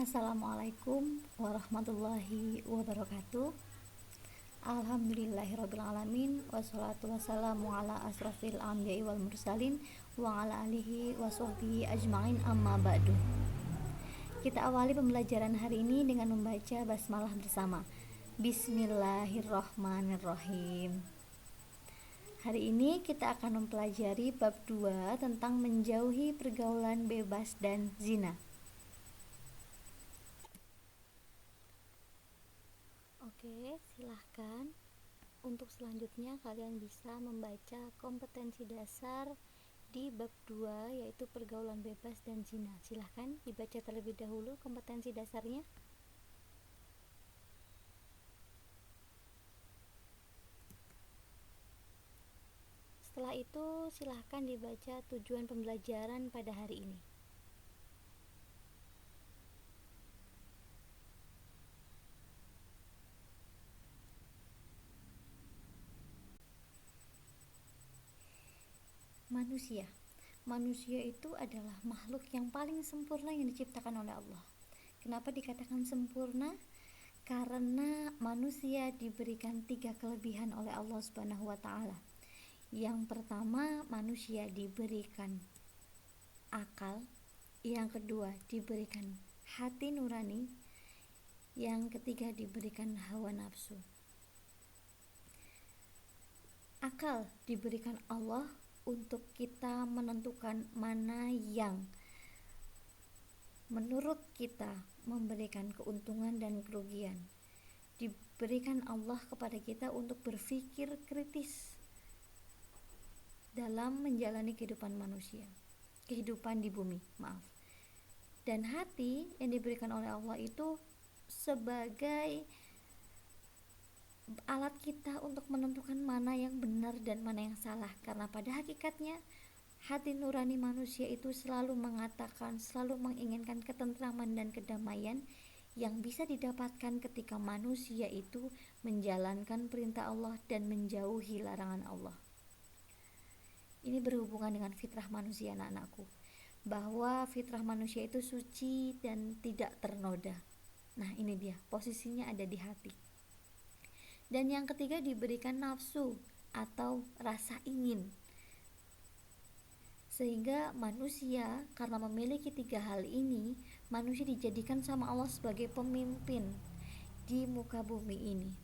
Assalamualaikum warahmatullahi wabarakatuh. Alhamdulillahirrabbilalamin. Wassalatu wassalamu ala asrafil anbiya'i wal mursalin wa ala alihi wa sahbihi ajma'in, amma ba'du. Kita awali pembelajaran hari ini dengan membaca basmalah bersama. Bismillahirrahmanirrahim. Hari ini kita akan mempelajari bab 2 tentang menjauhi pergaulan bebas dan zina. Oke, silahkan. Untuk selanjutnya kalian bisa membaca kompetensi dasar di bab 2, yaitu pergaulan bebas dan zina. Silahkan dibaca terlebih dahulu kompetensi dasarnya. Setelah itu silahkan dibaca tujuan pembelajaran pada hari ini. Manusia itu adalah makhluk yang paling sempurna yang diciptakan oleh Allah. Kenapa dikatakan sempurna? Karena manusia diberikan 3 kelebihan oleh Allah Subhanahu wa Ta'ala. Yang pertama, manusia diberikan akal. Yang kedua, diberikan hati nurani. Yang ketiga, diberikan hawa nafsu. Akal diberikan Allah untuk kita menentukan mana yang menurut kita memberikan keuntungan dan kerugian. Diberikan Allah kepada kita untuk berpikir kritis dalam menjalani kehidupan di bumi. Dan hati yang diberikan oleh Allah itu sebagai alat kita untuk menentukan mana yang benar dan mana yang salah, karena pada hakikatnya hati nurani manusia itu selalu mengatakan, selalu menginginkan ketentraman dan kedamaian yang bisa didapatkan ketika manusia itu menjalankan perintah Allah dan menjauhi larangan Allah. Ini berhubungan dengan fitrah manusia, anak-anakku, bahwa fitrah manusia itu suci dan tidak ternoda. Nah, ini dia, posisinya ada di hati. Dan yang ketiga, diberikan nafsu atau rasa ingin. Sehingga manusia, karena memiliki 3 hal ini, manusia dijadikan sama Allah sebagai pemimpin di muka bumi ini.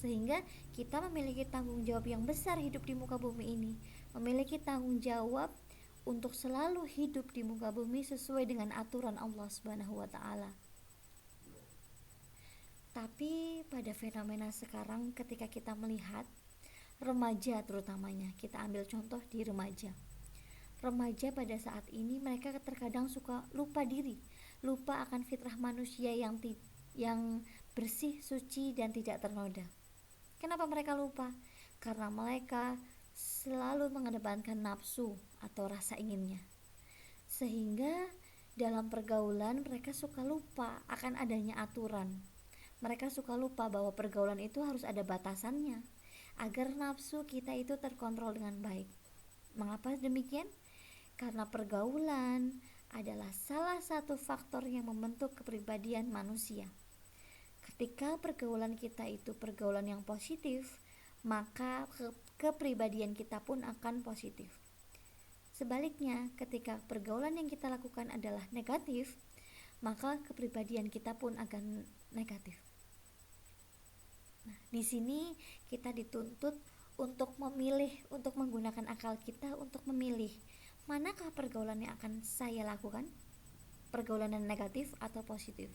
Sehingga kita memiliki tanggung jawab yang besar hidup di muka bumi ini, memiliki tanggung jawab untuk selalu hidup di muka bumi sesuai dengan aturan Allah Subhanahu wa Ta'ala. Tapi pada fenomena sekarang, ketika kita melihat remaja terutamanya, kita ambil contoh di remaja pada saat ini, mereka terkadang suka lupa diri, lupa akan fitrah manusia yang bersih, suci, dan tidak ternoda. Kenapa mereka lupa? Karena mereka selalu mengedepankan nafsu atau rasa inginnya, sehingga dalam pergaulan mereka suka lupa akan adanya aturan. Mereka suka lupa bahwa pergaulan itu harus ada batasannya agar nafsu kita itu terkontrol dengan baik. Mengapa demikian? Karena pergaulan adalah salah satu faktor yang membentuk kepribadian manusia. Ketika pergaulan kita itu pergaulan yang positif, maka kepribadian kita pun akan positif. Sebaliknya, ketika pergaulan yang kita lakukan adalah negatif, maka kepribadian kita pun akan negatif. Nah, di sini kita dituntut untuk memilih, untuk menggunakan akal kita untuk memilih manakah pergaulan yang akan saya lakukan, pergaulan yang negatif atau positif.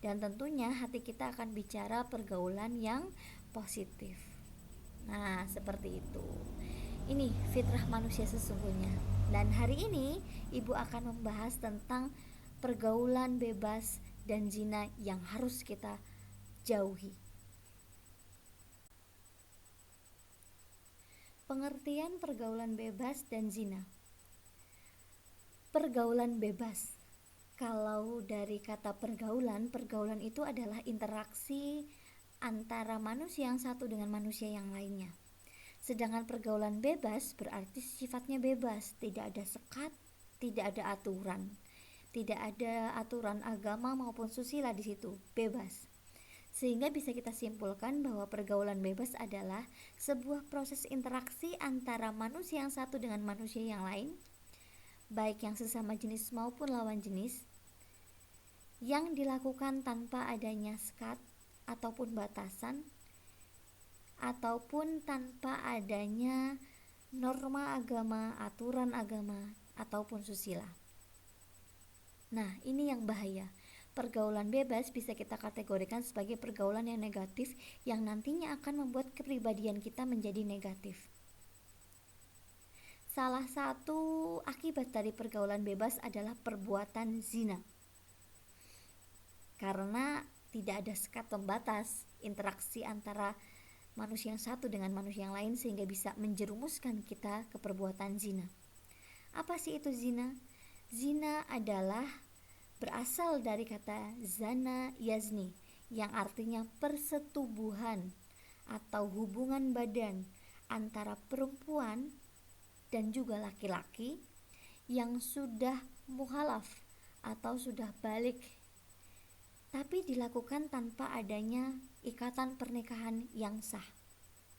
Dan tentunya hati kita akan bicara pergaulan yang positif. Nah, seperti itu. Ini fitrah manusia sesungguhnya. Dan hari ini Ibu akan membahas tentang pergaulan bebas dan zina yang harus kita jauhi. Pengertian pergaulan bebas dan zina. Pergaulan bebas. Kalau dari kata pergaulan itu adalah interaksi antara manusia yang satu dengan manusia yang lainnya. Sedangkan pergaulan bebas berarti sifatnya bebas, tidak ada sekat, tidak ada aturan. Tidak ada aturan agama maupun susila di situ, bebas. Sehingga bisa kita simpulkan bahwa pergaulan bebas adalah sebuah proses interaksi antara manusia yang satu dengan manusia yang lain, baik yang sesama jenis maupun lawan jenis, yang dilakukan tanpa adanya sekat ataupun batasan, ataupun tanpa adanya norma agama, aturan agama, ataupun susila. Nah, ini yang bahaya. Pergaulan bebas bisa kita kategorikan sebagai pergaulan yang negatif yang nantinya akan membuat kepribadian kita menjadi negatif. Salah satu akibat dari pergaulan bebas adalah perbuatan zina. Karena tidak ada sekat pembatas interaksi antara manusia yang satu dengan manusia yang lain sehingga bisa menjerumuskan kita ke perbuatan zina. Apa sih itu zina? Zina adalah berasal dari kata zana yazni yang artinya persetubuhan atau hubungan badan antara perempuan dan juga laki-laki yang sudah muhalaf atau sudah balik, tapi dilakukan tanpa adanya ikatan pernikahan yang sah.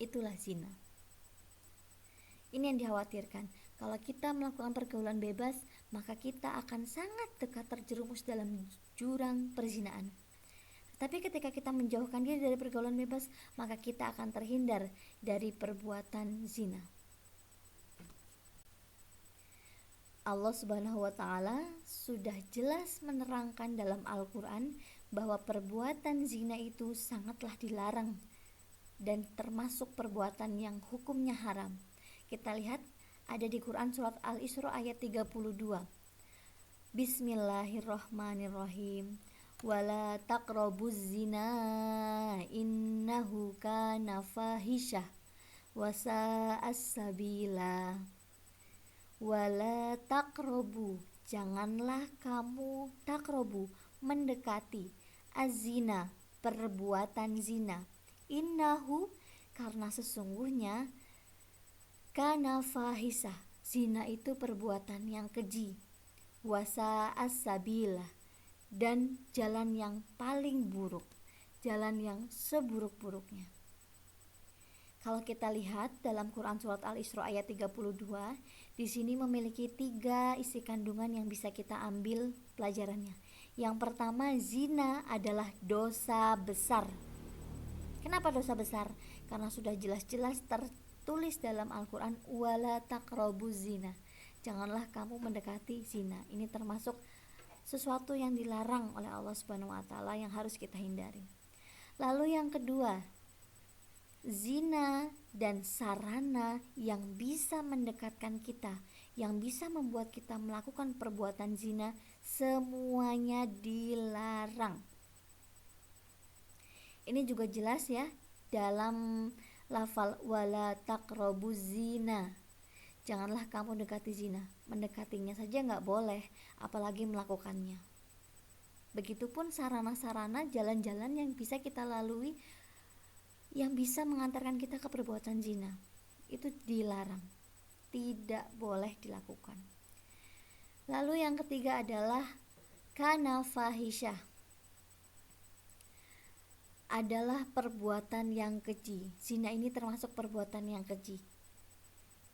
Itulah zina. Ini yang dikhawatirkan. Kalau kita melakukan pergaulan bebas, maka kita akan sangat dekat terjerumus dalam jurang perzinaan. Tapi ketika kita menjauhkan diri dari pergaulan bebas, maka kita akan terhindar dari perbuatan zina. Allah Subhanahu wa taala sudah jelas menerangkan dalam Al-Qur'an bahwa perbuatan zina itu sangatlah dilarang dan termasuk perbuatan yang hukumnya haram. Kita lihat ada di Quran surat Al-Isra ayat 32. Bismillahirrahmanirrahim. Wala taqrabuz zina innahu kana fahisyah wa sa'as sabila. Wala taqrabu, janganlah kamu taqrabu, mendekati, azina, perbuatan zina. Innahu, karena sesungguhnya, kana fahisah, zina itu perbuatan yang keji, wasa as-sabila, dan jalan yang paling buruk, jalan yang seburuk-buruknya. Kalau kita lihat dalam Quran surat Al-Isra ayat 32, di sini memiliki 3 isi kandungan yang bisa kita ambil pelajarannya. Yang pertama, zina adalah dosa besar. Kenapa dosa besar? Karena sudah jelas-jelas tertulis dalam Al-Quran, wala taqrabuz zina, janganlah kamu mendekati zina. Ini termasuk sesuatu yang dilarang oleh Allah Subhanahu wa taala yang harus kita hindari. Lalu yang kedua, zina dan sarana yang bisa mendekatkan kita, yang bisa membuat kita melakukan perbuatan zina, semuanya dilarang. Ini juga jelas ya dalam lafal wala taqrabuz zina, janganlah kamu dekati zina. Mendekatinya saja nggak boleh, apalagi melakukannya. Begitupun sarana-sarana, jalan-jalan yang bisa kita lalui yang bisa mengantarkan kita ke perbuatan zina, itu dilarang, tidak boleh dilakukan. Lalu yang ketiga adalah kana fahisyah, adalah perbuatan yang keji. Zina ini termasuk perbuatan yang keji,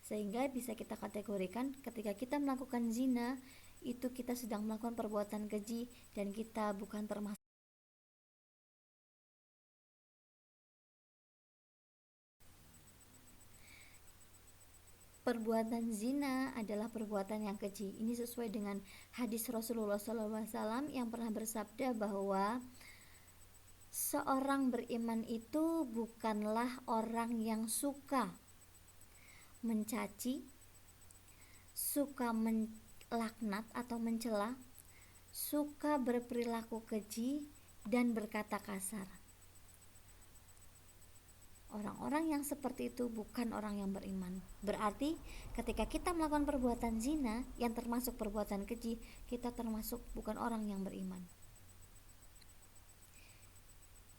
sehingga bisa kita kategorikan ketika kita melakukan zina itu kita sedang melakukan perbuatan keji dan kita bukan termasuk. Perbuatan zina adalah perbuatan yang keji. Ini sesuai dengan hadis Rasulullah SAW yang pernah bersabda bahwa seorang beriman itu bukanlah orang yang suka mencaci, suka melaknat atau mencela, suka berperilaku keji dan berkata kasar. Orang-orang yang seperti itu bukan orang yang beriman. Berarti ketika kita melakukan perbuatan zina yang termasuk perbuatan keji, kita termasuk bukan orang yang beriman.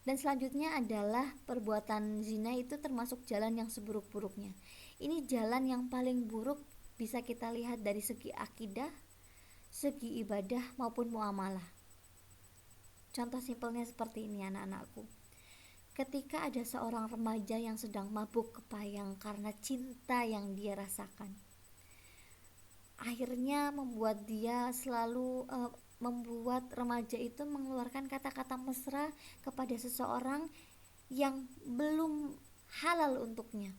Dan selanjutnya adalah perbuatan zina itu termasuk jalan yang seburuk-buruknya. Ini jalan yang paling buruk bisa kita lihat dari segi akidah, segi ibadah maupun muamalah. Contoh simpelnya seperti ini anak-anakku. Ketika ada seorang remaja yang sedang mabuk kepayang karena cinta yang dia rasakan, akhirnya membuat dia selalu membuat remaja itu mengeluarkan kata-kata mesra kepada seseorang yang belum halal untuknya.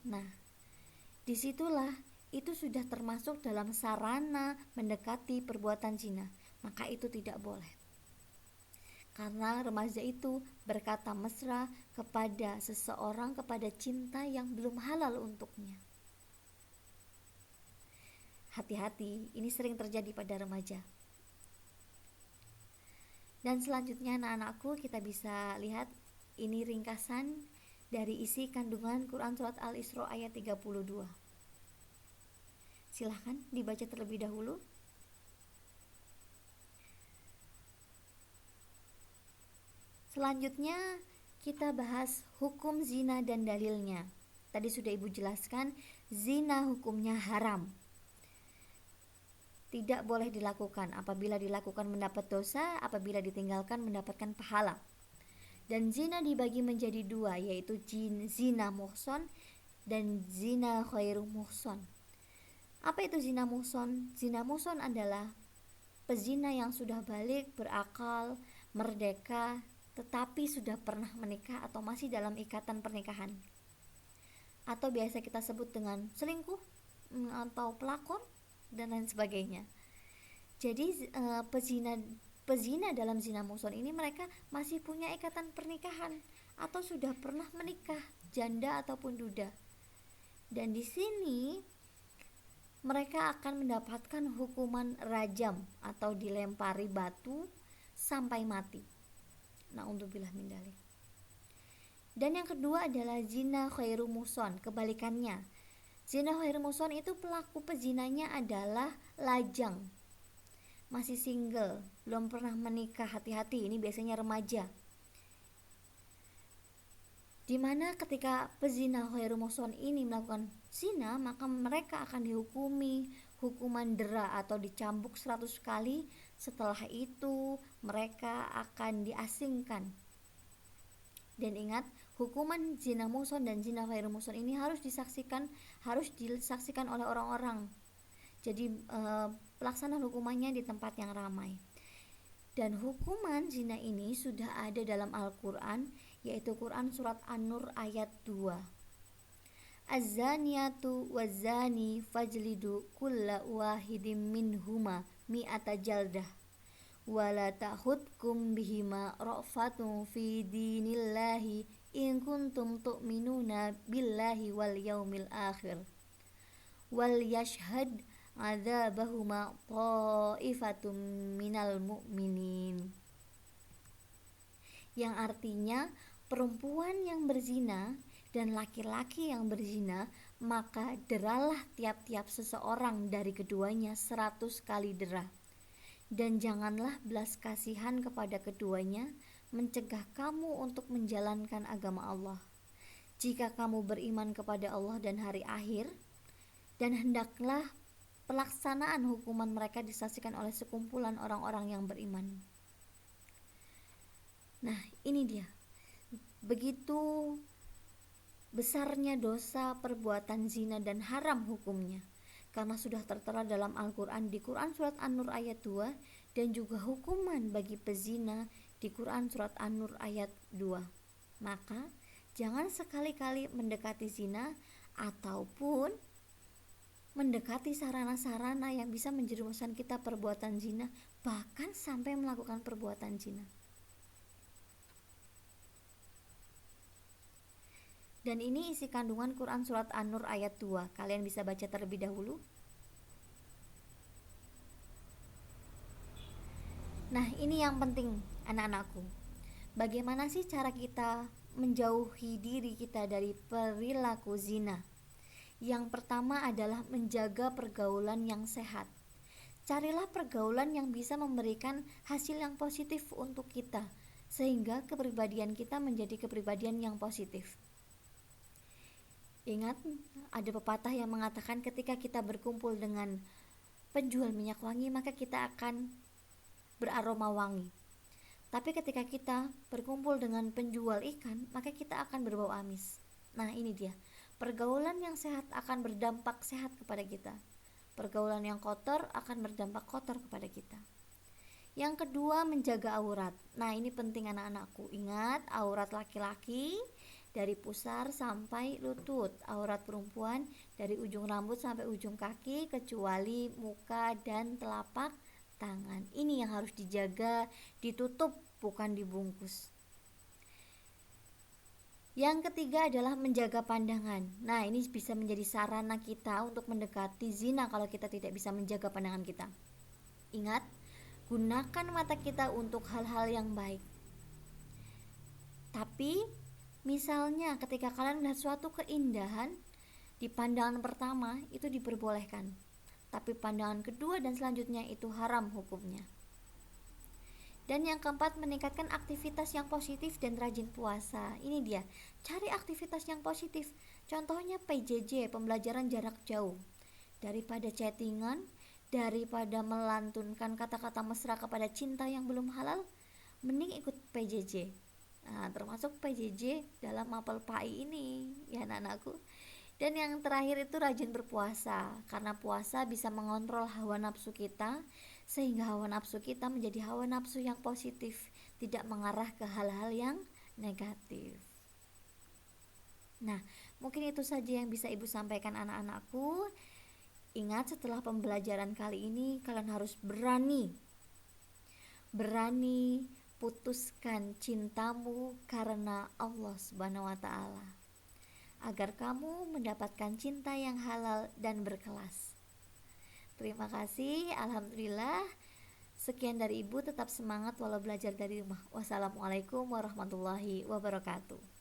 Nah, disitulah itu sudah termasuk dalam sarana mendekati perbuatan zina. Maka itu tidak boleh, karena remaja itu berkata mesra kepada seseorang, kepada cinta yang belum halal untuknya. Hati-hati, ini sering terjadi pada remaja. Dan selanjutnya anak-anakku, kita bisa lihat ini ringkasan dari isi kandungan Quran Surat Al-Isra ayat 32. Silahkan dibaca terlebih dahulu. Selanjutnya kita bahas hukum zina dan dalilnya. Tadi sudah Ibu jelaskan, zina hukumnya haram, tidak boleh dilakukan. Apabila dilakukan mendapat dosa, apabila ditinggalkan mendapatkan pahala. Dan zina dibagi menjadi dua, yaitu zina muhson dan zina khairu muhson. Apa itu zina muhson? Zina muhson adalah pezina yang sudah balik, berakal, merdeka, tetapi sudah pernah menikah atau masih dalam ikatan pernikahan, atau biasa kita sebut dengan selingkuh atau pelakor dan lain sebagainya. Jadi pezina dalam zina muhson ini mereka masih punya ikatan pernikahan atau sudah pernah menikah, janda ataupun duda. Dan di sini mereka akan mendapatkan hukuman rajam atau dilempari batu sampai mati. Na'udzubillah min dzalik. Dan yang kedua adalah zina khairu muhson, kebalikannya. Zina khairu muhson itu pelaku pezinanya adalah lajang, masih single, belum pernah menikah. Hati-hati, ini biasanya remaja. Dimana ketika pezina khairu muhson ini melakukan zina, maka mereka akan dihukumi hukuman dera atau dicambuk 100 kali. Setelah itu mereka akan diasingkan. Dan ingat, hukuman zina muhson dan zina khairu muhson ini harus disaksikan oleh orang-orang. Jadi pelaksanaan hukumannya di tempat yang ramai. Dan hukuman zina ini sudah ada dalam Al-Quran, yaitu Quran Surat An-Nur ayat 2. Az-zaniyatu waz-zani fajlidu kulla wahidim minhuma mi'ata jaldah wala ta'khudkum bihima ra'fatun fi dinillahi in kuntum tu'minuna billahi wal yaumil akhir wal yashhad adzabahuma ta'ifatum minal mu'minin. Yang artinya, perempuan yang berzina dan laki-laki yang berzina, maka deralah tiap-tiap seseorang dari keduanya 100 kali dera. Dan janganlah belas kasihan kepada keduanya, mencegah kamu untuk menjalankan agama Allah. Jika kamu beriman kepada Allah dan hari akhir, dan hendaklah pelaksanaan hukuman mereka disaksikan oleh sekumpulan orang-orang yang beriman. Nah, ini dia. Begitu besarnya dosa perbuatan zina dan haram hukumnya, karena sudah tertera dalam Al-Quran di Quran Surat An-Nur ayat 2, dan juga hukuman bagi pezina di Quran Surat An-Nur ayat 2. Maka jangan sekali-kali mendekati zina ataupun mendekati sarana-sarana yang bisa menjerumuskan kita perbuatan zina, bahkan sampai melakukan perbuatan zina. Dan ini isi kandungan Quran Surat An-Nur ayat 2. Kalian bisa baca terlebih dahulu. Nah, ini yang penting anak-anakku. Bagaimana sih cara kita menjauhi diri kita dari perilaku zina? Yang pertama adalah menjaga pergaulan yang sehat. Carilah pergaulan yang bisa memberikan hasil yang positif untuk kita, sehingga kepribadian kita menjadi kepribadian yang positif. Ingat, ada pepatah yang mengatakan ketika kita berkumpul dengan penjual minyak wangi, maka kita akan beraroma wangi. Tapi ketika kita berkumpul dengan penjual ikan, maka kita akan berbau amis. Nah, ini dia. Pergaulan yang sehat akan berdampak sehat kepada kita. Pergaulan yang kotor akan berdampak kotor kepada kita. Yang kedua, menjaga aurat. Nah, ini penting anak-anakku. Ingat, aurat laki-laki dari pusar sampai lutut, aurat perempuan dari ujung rambut sampai ujung kaki kecuali muka dan telapak tangan. Ini yang harus dijaga, ditutup, bukan dibungkus. Yang ketiga adalah menjaga pandangan. Nah, ini bisa menjadi sarana kita untuk mendekati zina kalau kita tidak bisa menjaga pandangan kita. Ingat, gunakan mata kita untuk hal-hal yang baik. Tapi misalnya ketika kalian melihat suatu keindahan, di pandangan pertama itu diperbolehkan, tapi pandangan kedua dan selanjutnya itu haram hukumnya. Dan yang keempat, meningkatkan aktivitas yang positif dan rajin puasa. Ini dia, cari aktivitas yang positif. Contohnya PJJ, pembelajaran jarak jauh. Daripada chattingan, daripada melantunkan kata-kata mesra kepada cinta yang belum halal, mending ikut PJJ. Nah, termasuk PJJ dalam mapel PAI ini, ya anak-anakku. Dan yang terakhir itu rajin berpuasa, karena puasa bisa mengontrol hawa nafsu kita, sehingga hawa nafsu kita menjadi hawa nafsu yang positif, tidak mengarah ke hal-hal yang negatif. Nah, mungkin itu saja yang bisa ibu sampaikan anak-anakku. Ingat, setelah pembelajaran kali ini kalian harus berani putuskan cintamu karena Allah Subhanahu wa Ta'ala, agar kamu mendapatkan cinta yang halal dan berkelas. Terima kasih, alhamdulillah. Sekian dari ibu, tetap semangat walau belajar dari rumah. Wassalamualaikum warahmatullahi wabarakatuh.